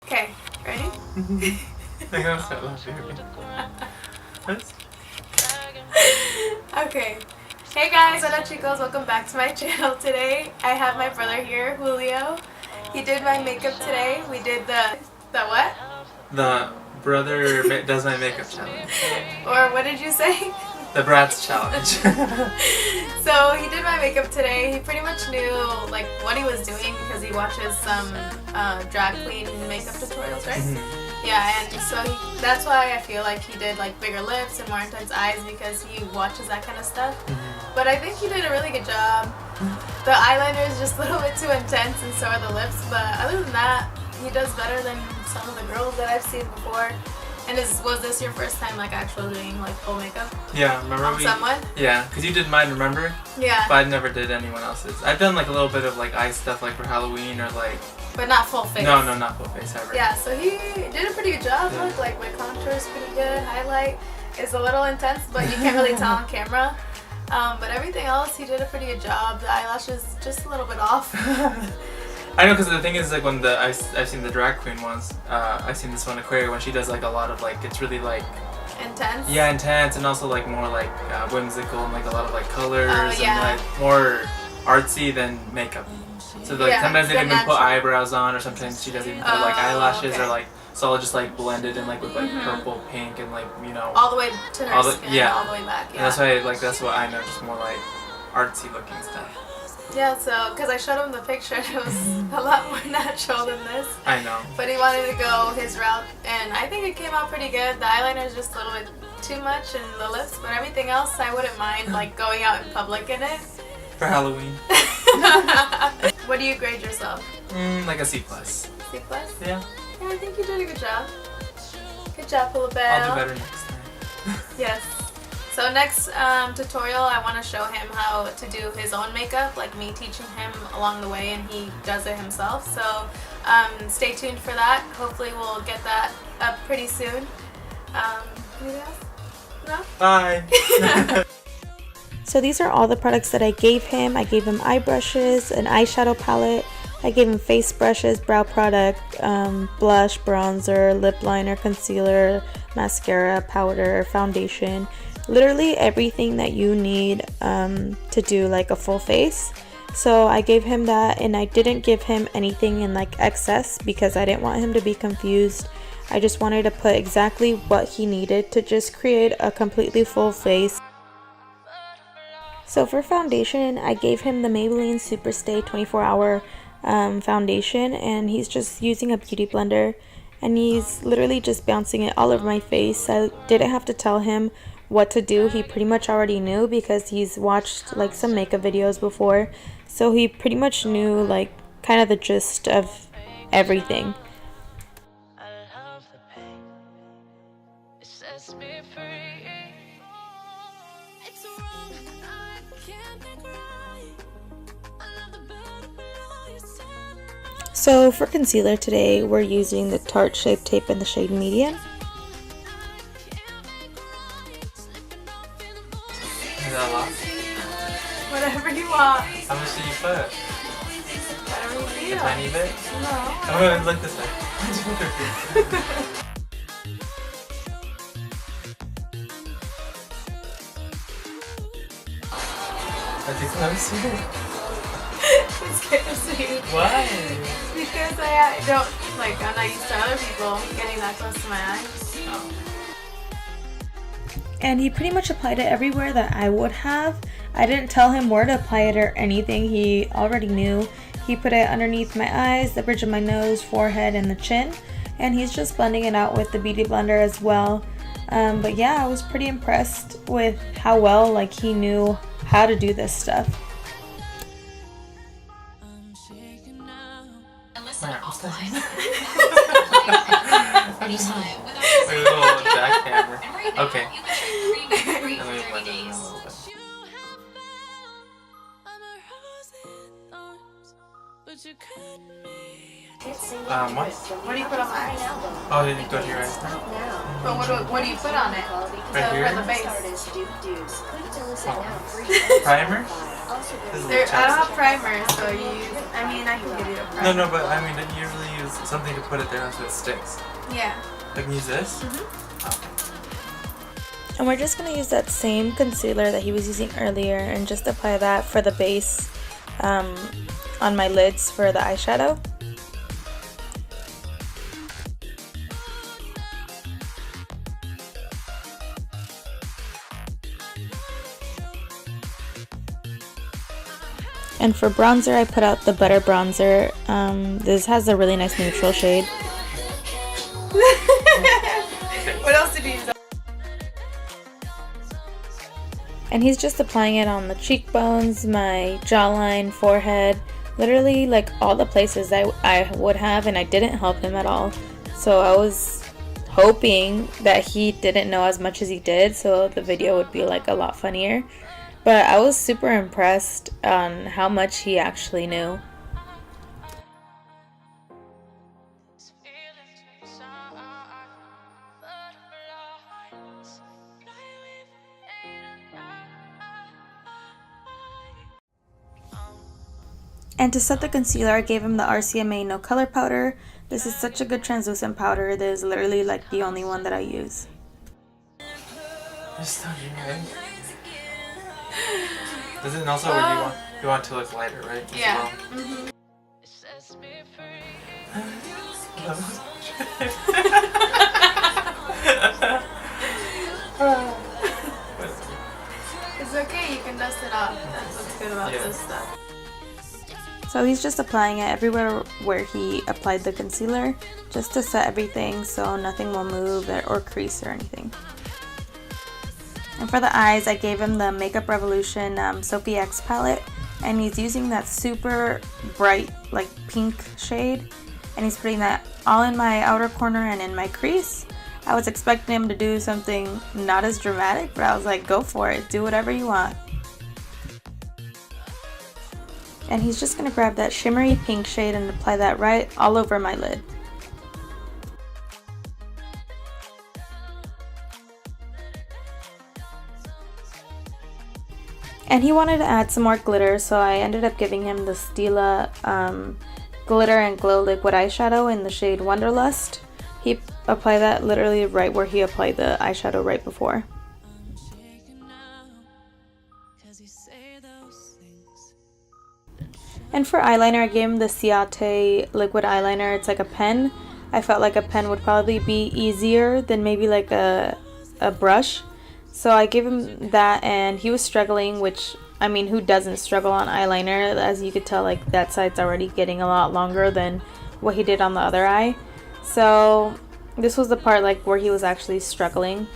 Okay, ready? Okay. Hey guys, hola chicos, welcome back to my channel. Today I have my brother here, Julio. He did my makeup today. We did the what? The brother does my makeup challenge. Or what did you say? The Bratz challenge. So he did my makeup today. He pretty much knew like what he was doing because he watches some drag queen makeup tutorials, right? Mm-hmm. Yeah, and so that's why I feel like he did like bigger lips and more intense eyes because he watches that kind of stuff. Mm-hmm. But I think he did a really good job. The eyeliner is just a little bit too intense and so are the lips, but other than that, he does better than some of the girls that I've seen before. And was this your first time like actually doing like full makeup? Yeah, remember on someone? Yeah, because you did mine, remember? Yeah. But I never did anyone else's. I've done like a little bit of like eye stuff like for Halloween or like... But not full face. No, not full face ever. Yeah, so he did a pretty good job. Yeah. Look, like my contour is pretty good. Highlight is a little intense, but you can't really tell on camera. But everything else, he did a pretty good job. The eyelashes just a little bit off. I know, because the thing is, like, when I've seen the drag queen ones, I've seen this one, Aquaria, when she does, like, a lot of, like, it's really, like... Intense? Yeah, intense, and also, like, more, like, whimsical, and, like, a lot of, like, colors, yeah. and, like, more artsy than makeup. So, like, yeah, sometimes they don't even natural. put eyebrows on, or sometimes she doesn't even put, like, eyelashes, okay. or, like, it's all just, like, blended in, like, with, like, purple, pink, and, like, you know... All the way to her skin, yeah. all the way back, yeah. And that's why, like, that's what I know, just more, like, artsy-looking stuff. Yeah, so, because I showed him the picture, it was a lot more natural than this. I know. But he wanted to go his route, and I think it came out pretty good. The eyeliner is just a little bit too much, and the lips, but everything else, I wouldn't mind, like, going out in public in it. For Halloween. What do you grade yourself? Like a C+. C+? Yeah. Yeah, I think you did a good job. Good job, Philibel. I'll do better next time. Yes. So next tutorial, I want to show him how to do his own makeup, like me teaching him along the way, and he does it himself. So stay tuned for that. Hopefully we'll get that up pretty soon. Anything else? No? Bye! So these are all the products that I gave him. I gave him eye brushes, an eyeshadow palette, I gave him face brushes, brow product, blush, bronzer, lip liner, concealer, mascara, powder, foundation. Literally everything that you need to do like a full face. So I gave him that, and I didn't give him anything in like excess because I didn't want him to be confused. I just wanted to put exactly what he needed to just create a completely full face. So for foundation, I gave him the Maybelline Superstay 24-hour foundation, and he's just using a beauty blender, and he's literally just bouncing it all over my face. I didn't have to tell him what to do. He pretty much already knew because he's watched like some makeup videos before, so he pretty much knew like kind of the gist of everything. So for concealer today, we're using the Tarte Shape Tape in the shade Medium. Is that a lot? Whatever you want. How much did you put? Whatever you feel. A tiny bit? No. I'm gonna look this way. I think that was sweet. It scares me. Why? Because I don't, like, I'm not used to other people getting that close to my eyes. Oh. And he pretty much applied it everywhere that I would have. I didn't tell him where to apply it or anything. He already knew. He put it underneath my eyes, the bridge of my nose, forehead, and the chin. And he's just blending it out with the Beauty Blender as well. But yeah, I was pretty impressed with how well like he knew how to do this stuff. Anytime. Like a little jackhammer. Okay. Let me blend it in a little bit. What? What do you put on my eyes? Oh, did you go to your eyes now? But what do you put on it? Right here? For the base. Primer? Also This is a There, little I don't have chapstick. primer, so you use. I mean, I can give you a primer. No, but I mean, you usually use something to put it there so it sticks. Yeah. I can use this? Mhm. Okay. And we're just going to use that same concealer that he was using earlier and just apply that for the base on my lids for the eyeshadow. And for bronzer, I put out the Butter Bronzer. This has a really nice neutral shade. What else did you use? And he's just applying it on the cheekbones, my jawline, forehead, literally like all the places I would have, and I didn't help him at all. So I was hoping that he didn't know as much as he did, so the video would be like a lot funnier. But I was super impressed on how much he actually knew. And to set the concealer, I gave him the RCMA No Color Powder. This is such a good translucent powder. This is literally like the only one that I use. You're stunning, right? This is also where you want to look lighter, right? As Yeah. well. It's okay. You can dust it off. That's what's good about this stuff. So he's just applying it everywhere where he applied the concealer, just to set everything so nothing will move or crease or anything. And for the eyes, I gave him the Makeup Revolution Sophie X palette, and he's using that super bright like pink shade, and he's putting that all in my outer corner and in my crease. I was expecting him to do something not as dramatic, but I was like, go for it, do whatever you want. And he's just going to grab that shimmery pink shade and apply that right all over my lid. And he wanted to add some more glitter, so I ended up giving him the Stila Glitter and Glow Liquid Eyeshadow in the shade Wonderlust. He applied that literally right where he applied the eyeshadow right before. And for eyeliner, I gave him the Ciate liquid eyeliner. It's like a pen. I felt like a pen would probably be easier than maybe like a brush. So I gave him that, and he was struggling, which, I mean, who doesn't struggle on eyeliner? As you could tell, like that side's already getting a lot longer than what he did on the other eye. So this was the part like where he was actually struggling.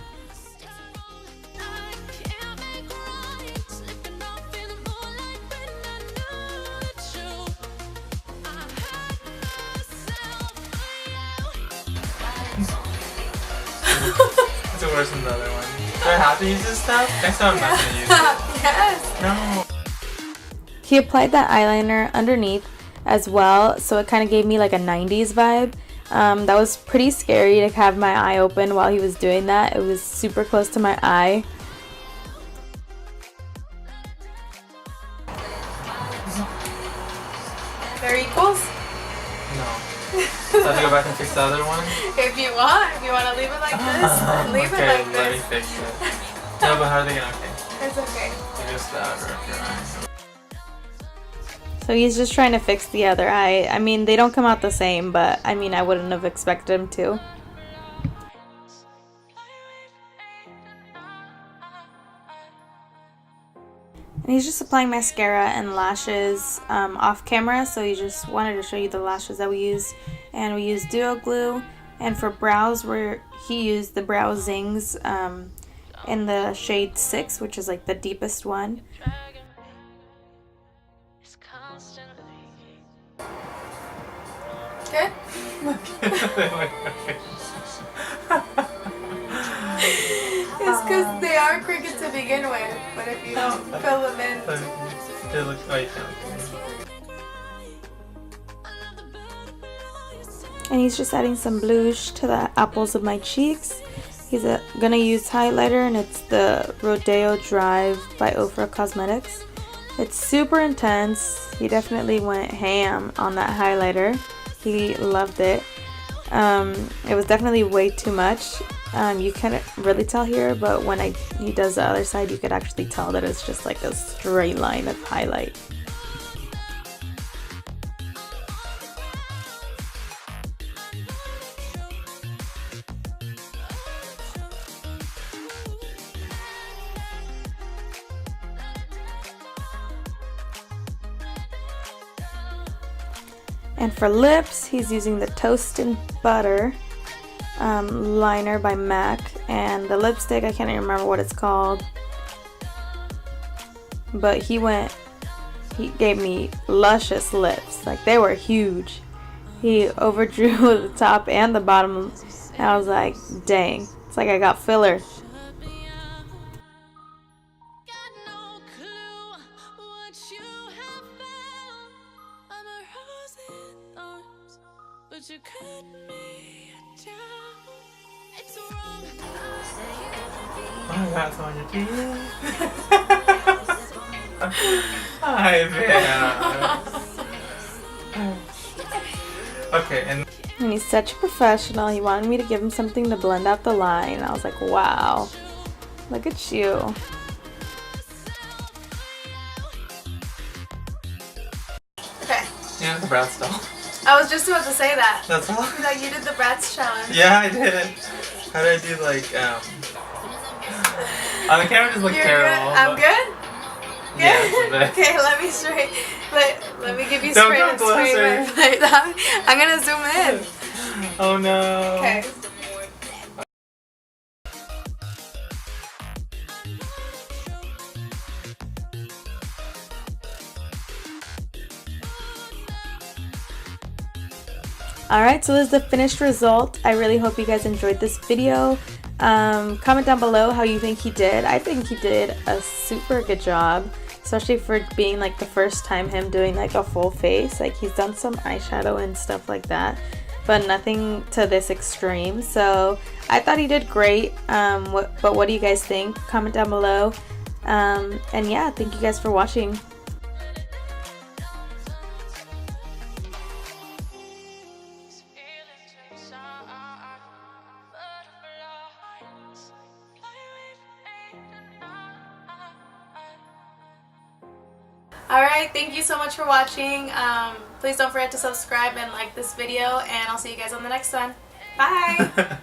It's worse than the other one. Do I have to use this stuff? Next time I'm not gonna use it. Yes. No. He applied that eyeliner underneath as well, so it kind of gave me like a 90s vibe. That was pretty scary to have my eye open while he was doing that. It was super close to my eye. They're equals. No. So I have to go back and fix the other one? If you want to leave it like this, then leave Okay, it like let me this. fix it. No, but how are they gonna, okay. It's okay. Just the outer of your eye. So he's just trying to fix the other eye. I mean, they don't come out the same, but I mean, I wouldn't have expected him to. And he's just applying mascara and lashes off camera, so he just wanted to show you the lashes that we use. And we use Duo Glue. And for brows, he used the Brow Zings in the shade 6, which is like the deepest one. Good. It's because they are crooked to begin with, but if you don't fill them in, It looks like And he's just adding some blush to the apples of my cheeks. He's gonna use highlighter, and it's the Rodeo Drive by Ofra Cosmetics. It's super intense. He definitely went ham on that highlighter. He loved it. It was definitely way too much. You can't really tell here, but when he does the other side, you could actually tell that it's just like a straight line of highlight. And for lips, he's using the Toast and Butter liner by MAC, and the lipstick, I can't even remember what it's called, but he gave me luscious lips. Like, they were huge. He overdrew the top and the bottom, and I was like, dang, it's like I got filler. You cut me down. It's wrong. Oh my God, it's on your teeth. Hi, man. Okay, and he's such a professional. He wanted me to give him something to blend out the line. I was like, wow, look at you. Okay. yeah, the brow style. I was just about to say that. That's all. That you did the Bratz challenge. Yeah, I did. How did I do on the camera? Just look You're terrible. good. I'm good. Yeah, it's a bit. Okay, let me straight. Let me give you Don't straight come and straight closer. my plate. I'm gonna zoom in. Oh no. Okay. Alright, so this is the finished result. I really hope you guys enjoyed this video. Comment down below how you think he did. I think he did a super good job, especially for being like the first time him doing like a full face. Like, he's done some eyeshadow and stuff like that, but nothing to this extreme. So I thought he did great. But what do you guys think? Comment down below. And yeah, thank you guys for watching. Alright, thank you so much for watching. Please don't forget to subscribe and like this video, and I'll see you guys on the next one. Bye!